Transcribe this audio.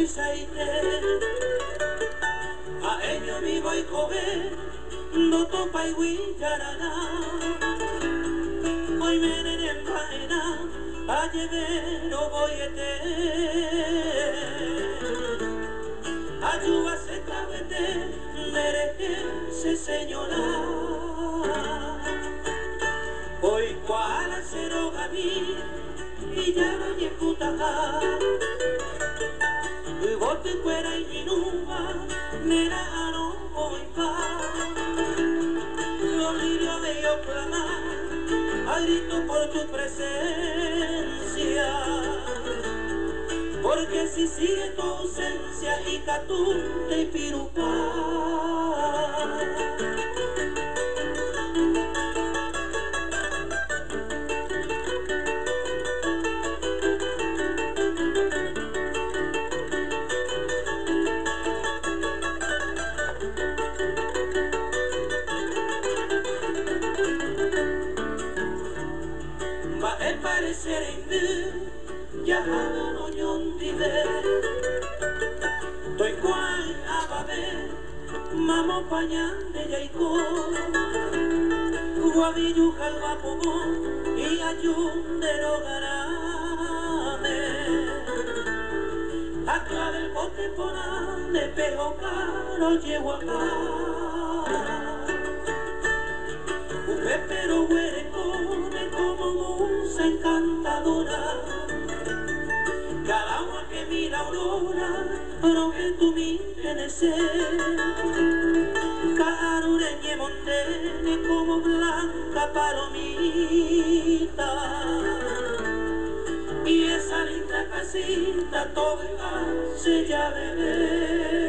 isaite a ello mi voy coger no topa y guillarana hoy menen en faena a llevero voy ayuda se cabete merece se señora hoy cual acero gaví y ya no hay puta y bote fuera y minuba nera no voy pa los lirios de yo clamar a grito por tu presencia porque si sigue tu ausencia y catunte y pirupa parecer ya no ñondive toy cual ababe mamo pañan de yaiko guavillu jalba pomo y ayun de rogarame acla del bote ponan de pejo caro llevo acá pero huele como musa encantadora cada agua que mira aurora pero que tú mi tienes carureñe montene como blanca palomita y esa linda casita toda se ya bebé